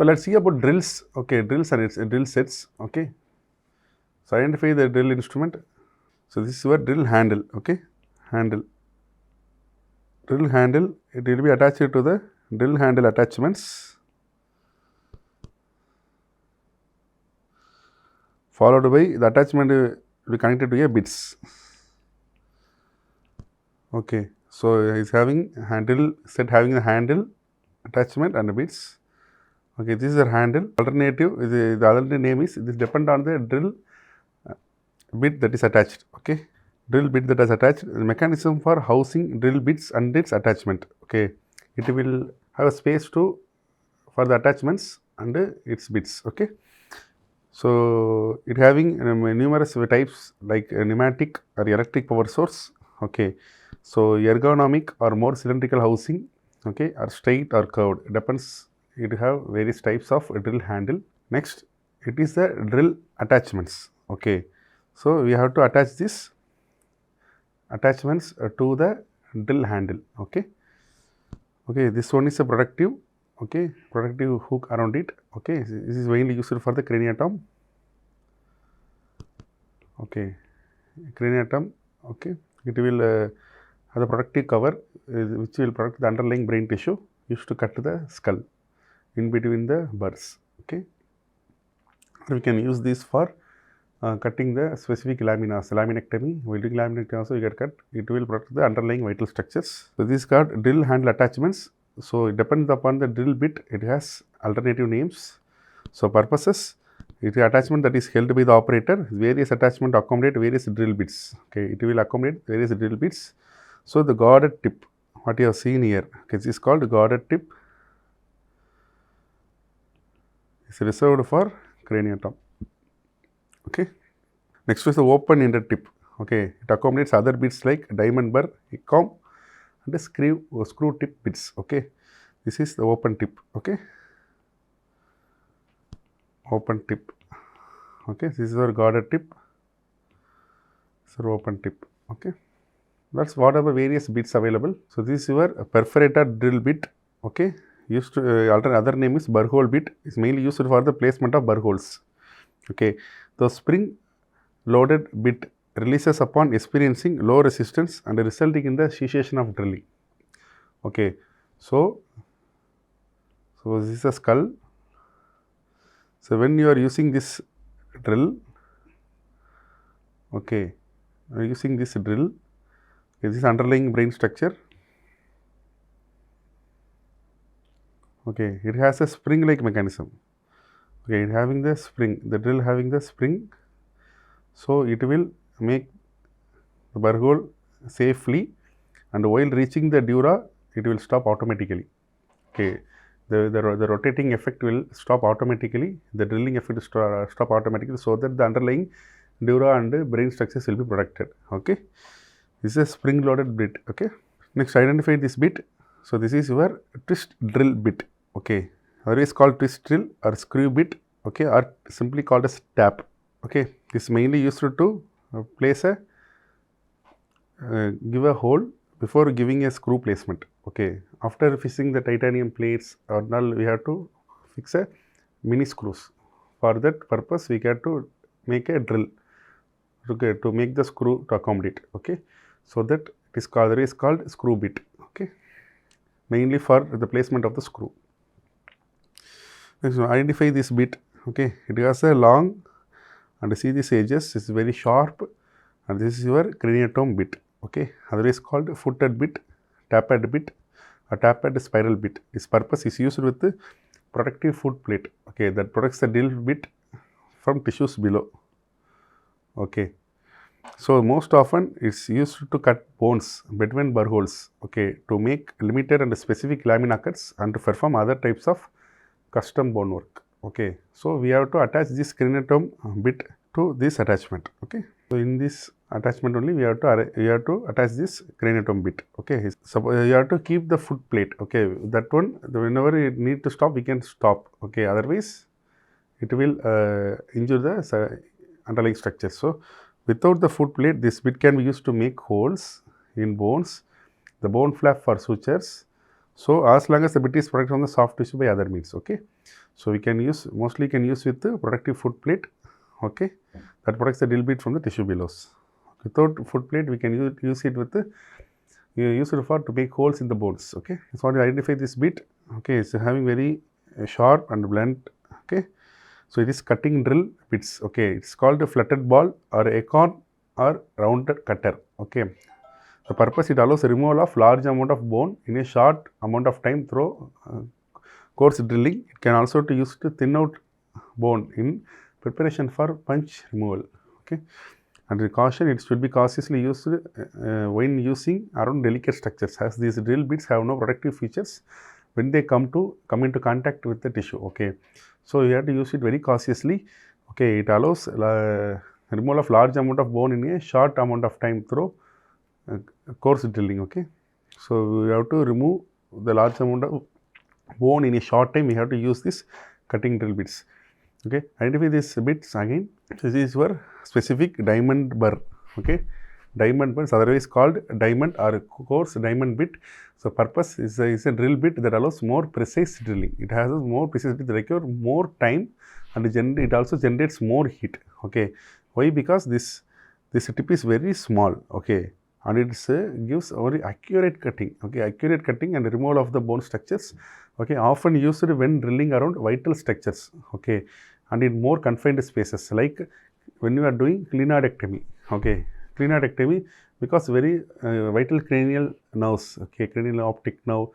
So let's see about drills. Okay, drills and its drill sets. Okay, so identify the drill instrument. So this is your drill handle. Okay, handle. Drill handle. It will be attached to the drill handle attachments, followed by the attachment will be connected to a bits. Okay, so it's having handle set having the handle attachment and the bits. Okay, this is the handle. Alternative, the other name is, this depend on the drill bit that is attached. Okay, drill bit that is attached. The mechanism for housing drill bits and its attachment. Okay, it will have a space to for the attachments and its bits. Okay, so it having numerous types like pneumatic or electric power source. Okay, so ergonomic or more cylindrical housing. Okay, or straight or curved, depends. It have various types of drill handle. Next, it is the drill attachments. Okay, so we have to attach this attachments to the drill handle. Okay, okay, this one is a protective. Okay, protective hook around it. Okay, this is mainly used for the craniatum. Okay, craniatum. Okay, it will have a protective cover which will protect the underlying brain tissue used to cut the skull in between the burrs. Okay, we can use this for cutting the specific laminas, laminectomy. While doing laminectomy also you get cut, it will protect the underlying vital structures. So this is called drill handle attachments. So it depends upon the drill bit, it has alternative names. So purposes, it is attachment that is held by the operator. Various attachment accommodate various drill bits. Okay, it will accommodate various drill bits. So the guarded tip, what you have seen here, okay, this is called guarded tip. It's reserved for craniatum. Okay. Next is the open-ended tip. Okay, it accommodates other bits like diamond burr, ICOM, and the screw tip bits. Okay, this is the open tip. Okay, open tip. Okay, this is our guarded tip. This is our open tip. Okay, that's whatever various bits available. So this is your perforated drill bit. Okay, used to other name is burr hole bit. Is mainly used for the placement of burr holes. Okay, the spring loaded bit releases upon experiencing low resistance and resulting in the cessation of drilling. Okay, so this is a skull. So when you are using this drill, okay, using this drill, this is underlying brain structure. Okay, it has a spring-like mechanism. Okay, it having the spring, the drill having the spring, so it will make the burr hole safely, and while reaching the dura, it will stop automatically. Okay, the rotating effect will stop automatically, the drilling effect will stop automatically, so that the underlying dura and brain structures will be protected. Okay, this is a spring loaded bit. Okay, next identify this bit. So this is your twist drill bit. Okay, otherwise called twist drill or screw bit. Okay, or simply called as tap. Okay, this is mainly used to place a give a hole before giving a screw placement. Okay, after fixing the titanium plates or null, we have to fix a mini screws. For that purpose, we get to make a drill. Okay, to make the screw to accommodate. Okay, so that it is called screw bit. Okay, mainly for the placement of the screw. Next, identify this bit. Okay, it has a long, and see these edges is very sharp, and this is your craniatum bit. Okay, otherwise called footed bit, tapped bit, or tapped spiral bit. Its purpose is used with the protective foot plate. Okay, that protects the drill bit from tissues below. Okay, so most often it's used to cut bones between burr holes. Okay, to make limited and specific lamina cuts and to perform other types of custom bone work. Okay, so we have to attach this craniatum bit to this attachment. Okay, so in this attachment only we have to attach this craniatum bit. Okay, so you have to keep the foot plate. Okay, that one whenever you need to stop, we can stop. Okay, otherwise it will injure the underlying structure. So without the foot plate, this bit can be used to make holes in bones, the bone flap for sutures. So as long as the bit is protected from the soft tissue by other means. Okay, So we can use, mostly can use with the protective foot plate, okay, that protects the drill bit from the tissue billows. Without foot plate, we can use it with the, use it for to make holes in the bones, okay. So to identify this bit, okay, it's having very sharp and blunt, okay. So it is cutting drill bits, okay. It's called a flatted ball or acorn or rounded cutter, okay. The purpose, it allows removal of large amount of bone in a short amount of time through coarse drilling. It can also be used to thin out bone in preparation for punch removal, okay. And the caution, it should be cautiously used when using around delicate structures, as these drill bits have no protective features when they come into contact with the tissue, okay. So you have to use it very cautiously, okay. It allows removal of large amount of bone in a short amount of time through coarse drilling, okay. So we have to remove the large amount of bone in a short time. We have to use this cutting drill bits, okay. Identify these bits again. This is your specific diamond burr, okay. Diamond burr is otherwise called diamond or coarse diamond bit. So purpose is a drill bit that allows more precise drilling. It has a more precise bit that require more time, and it also generates more heat, okay. Why? Because this tip is very small, okay, and it gives very accurate cutting, okay. Accurate cutting and removal of the bone structures, okay, often used when drilling around vital structures, okay, and in more confined spaces, like when you are doing clinodectomy, okay. Clinodectomy, because very vital cranial nerves, okay, cranial optic nerve,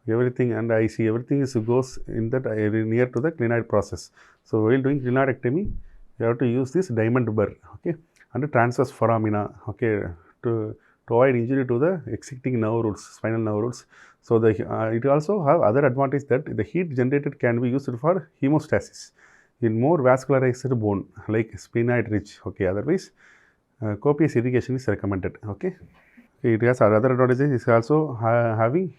everything, and I see everything goes in that near to the clinoid process. So while doing clinodectomy, you have to use this diamond burr, okay, and the transverse foramina, okay, to avoid injury to the exciting nerve roots, spinal nerve roots. So it also have other advantage that the heat generated can be used for hemostasis in more vascularized bone like sphenoid ridge, okay. Otherwise, copious irrigation is recommended, okay. It has other advantages. It's also having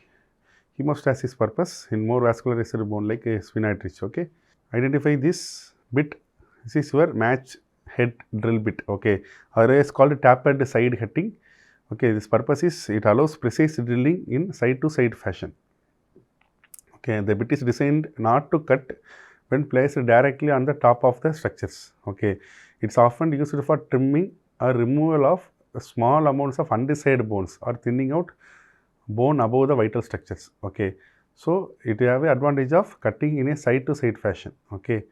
hemostasis purpose in more vascularized bone like a sphenoid ridge, okay. Identify this bit. This is your match head drill bit, okay. Otherwise called tapered side heading, okay. This purpose is it allows precise drilling in side to side fashion, okay. The bit is designed not to cut when placed directly on the top of the structures, okay. It's often used for trimming or removal of small amounts of undecided bones or thinning out bone above the vital structures, okay. So it have an advantage of cutting in a side to side fashion, okay.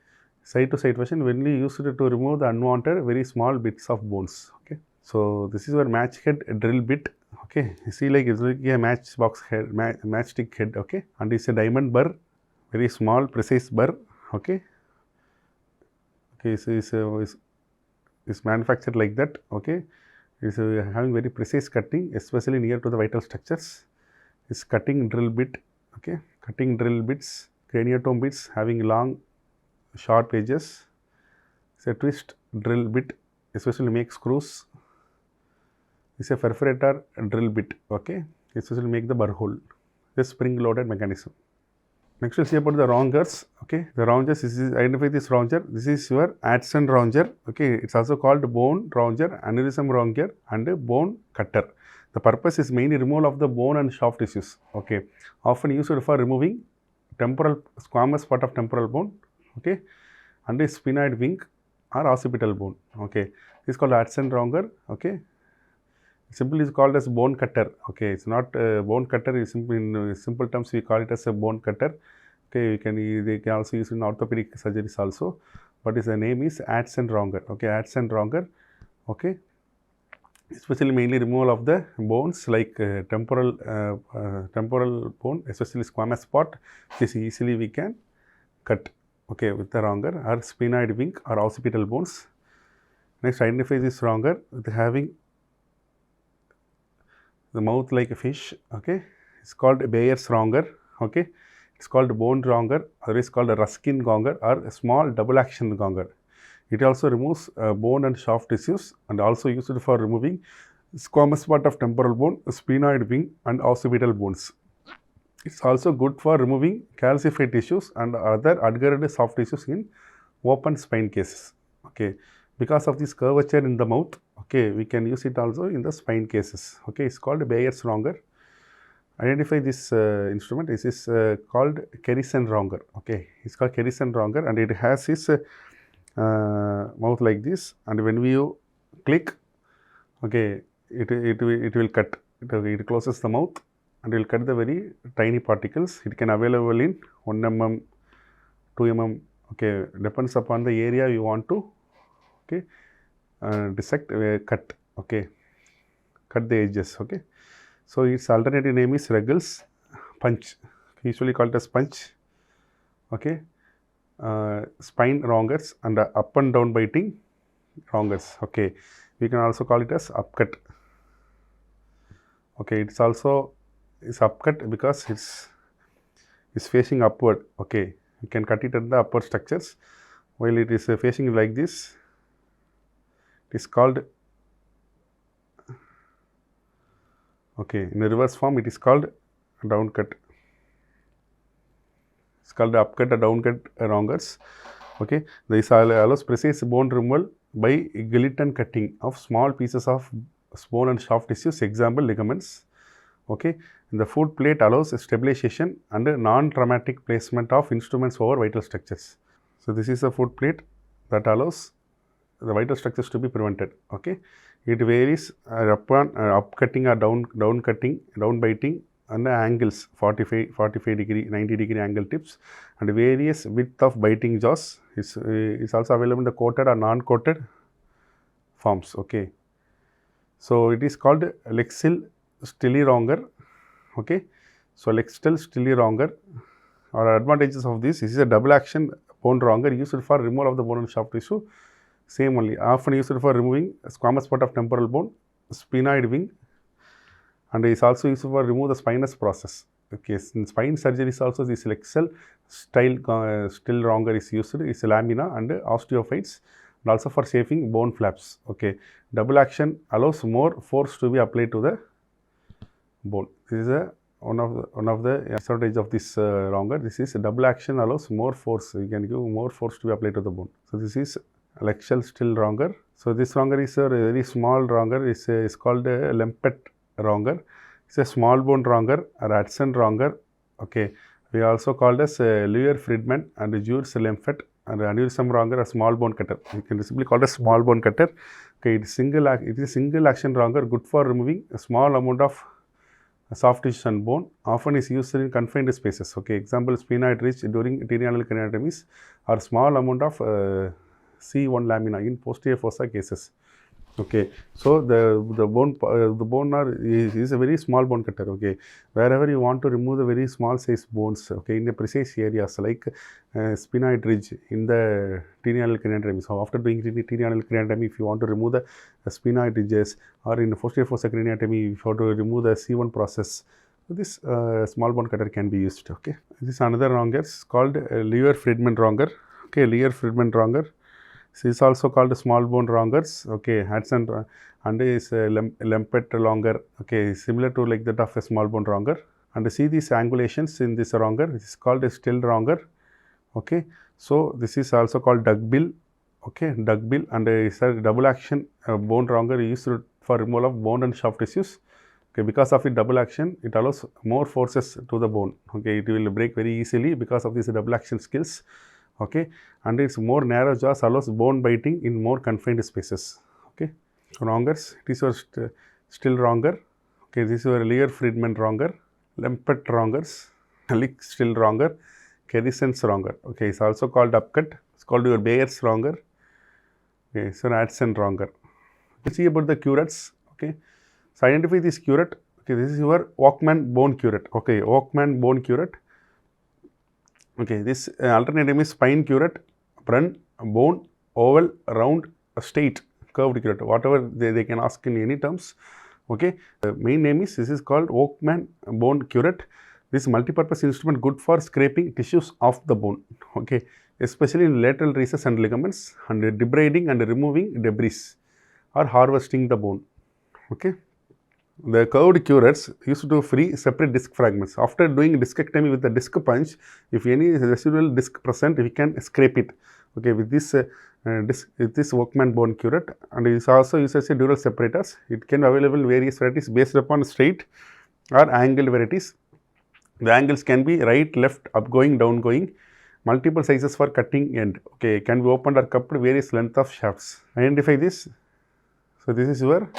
Side to side fashion when we use it to remove the unwanted very small bits of bones, okay. So this is our match head drill bit, okay. You see, like it's like a matchbox head, matchstick head, okay, and it's a diamond burr, very small precise burr, okay. Okay, so it's manufactured like that, okay. It's having very precise cutting, especially near to the vital structures. It's cutting drill bit, okay. Cutting drill bits, craniotome bits having long sharp edges. It's a twist drill bit, especially make screws. It's a perforator drill bit, okay, especially make the burr hole. The spring loaded mechanism. Next we'll see about the rongers, okay. The rongers, this is, identify this ronger. This is your Adson ronger, okay. It's also called bone ronger, aneurysm ronger, and a bone cutter. The purpose is mainly removal of the bone and soft tissues, okay. Often used for removing temporal squamous part of temporal bone, okay, and a sphenoid wing or occipital bone, okay. This is called Adson ronger, okay. Simply is called as bone cutter, okay. It's not bone cutter. Is in simple terms we call it as a bone cutter, okay. They can also use in orthopedic surgeries also, but the name is Adson ronger, okay. Adson ronger, okay. Especially mainly removal of the bones like temporal bone, especially squamous part, which easily we can cut, okay, with the ronger, or sphenoid wing or occipital bones. Next, identify this ronger with having the mouth like a fish, okay. It's called Bayer's ronger, okay. It's called bone ronger, or is called a Ruskin gonger or a small double action gonger. It also removes bone and soft tissues, and also used for removing squamous part of temporal bone, sphenoid wing, and occipital bones. It's also good for removing calcified tissues and other adherent soft tissues in open spine cases, okay. Because of this curvature in the mouth, okay, we can use it also in the spine cases, okay. It's called Bayer's ronger. identify this instrument. This is called Kerrison wronger. Okay, it's called Kerrison wronger, and it has this mouth like this, and when we click, okay, it will cut. It closes the mouth and it will cut the very tiny particles. It can available in 1 mm, 2 mm. Okay, depends upon the area you want to, okay, dissect, cut. Okay, cut the edges. Okay, so its alternative name is Regel's punch, usually called as punch. Okay, spine wrongers and up and down biting wrongers. Okay, we can also call it as upcut. Okay, it's also is upcut because it's facing upward. Okay, you can cut it at the upward structures, while it is facing like this. It is called, okay, in the reverse form it is called down cut. It's called the upcut or down cut wrongers. Okay, this allows precise bone removal by gelatin cutting of small pieces of bone and soft tissues, example ligaments. Okay, the foot plate allows stabilization and non-traumatic placement of instruments over vital structures. So this is a foot plate that allows the vital structures to be prevented. Okay, it varies up cutting or down cutting, down biting, and the angles 45 degree, 90 degree angle tips, and various width of biting jaws is also available in the coated or non-coated forms. Okay, so it is called Lexil Stilly wronger. Okay, so Lexil Stilly wronger, or advantages of this is a double action bone wronger used for removal of the bone and soft tissue. Same only, often used for removing squamous part of temporal bone, sphenoid wing, and is also used for remove the spinous process. Okay, in spine surgeries also this Lexil still wronger is used. It's lamina and osteophytes, and also for shaping bone flaps. Okay, double action allows more force to be applied to the bone. This is one of the advantage of this wronger. This is double action allows more force. You can give more force to be applied to the bone. So this is Lexil still wronger. So this wronger is a very small wronger. It's called a Lempet wronger. It's a small bone wronger, a Hudson wronger. Okay, we also called as Luer-Friedman and Jules Lempet, and aneurysm wronger, a small bone cutter. You can simply call it a small bone cutter. Okay, it is single action wronger, good for removing a small amount of soft tissue and bone. Often is used in confined spaces. Okay, example sphenoid ridge during cranial craniotomies, or small amount of C1 lamina in posterior fossa cases. Okay, so the bone is a very small bone cutter. Okay, wherever you want to remove the very small size bones, okay, in a precise areas like sphenoid ridge in the cranial craniotomy. So after doing cranial craniotomy, if you want to remove the sphenoid ridges, or in the posterior fossa craniotomy, if you want to remove the C1 process, so this small bone cutter can be used. Okay, this is another wronger called Luer-Friedman wronger. Okay, Luer-Friedman wronger. This is also called small bone wrongers. Okay, Hudson and is Lempet wronger. Okay, similar to like that of a small bone wronger. And see these angulations in this wronger. This is called a still wronger. Okay, so this is also called duckbill. Okay, duckbill, and is a double action bone wronger used for removal of bone and soft tissues. Okay, because of its double action, it allows more forces to the bone. Okay, it will break very easily because of these double action skills. Okay, and its more narrow jaws allows bone biting in more confined spaces. Okay, so wrongers, it is your still wronger. Okay, this is your Luer-Friedman wronger, Lempet wrongers, still wronger, Kerrison's wronger. Okay, it's also called upcut. It's called your Bayer's wronger. Okay, so Hudson wronger. See about the curettes. Okay, so identify this curette. Okay, this is your Walkman bone curette. Okay, Walkman bone curette. Okay, this alternate name is spine curette, front, bone, oval, round, straight, curved curette, whatever they can ask in any terms. Okay, the main name is, this is called Walkman bone curette. This multi-purpose instrument good for scraping tissues off the bone. Okay, especially in lateral recesses and ligaments, and debriding and removing debris or harvesting the bone. Okay. The curved curettes used to free separate disc fragments. After doing discectomy with the disc punch, if any residual disc present, we can scrape it. Okay, with this Walkman bone curette, and it is also used as a dural separators. It can be available various varieties based upon straight, or angled varieties. The angles can be right, left, up going, down going. Multiple sizes for cutting end. Okay, can be opened or coupled various length of shafts. Identify this. So this is your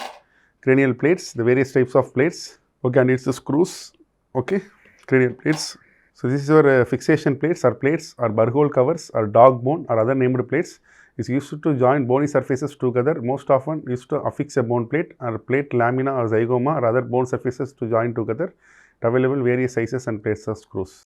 cranial plates, the various types of plates. Okay, and it's the screws. Okay, cranial plates. So this is your fixation plates or burr-hole covers or dog bone or other named plates. Is used to join bony surfaces together. Most often used to affix a bone plate or plate lamina or zygoma or other bone surfaces to join together. Available various sizes and plates of screws.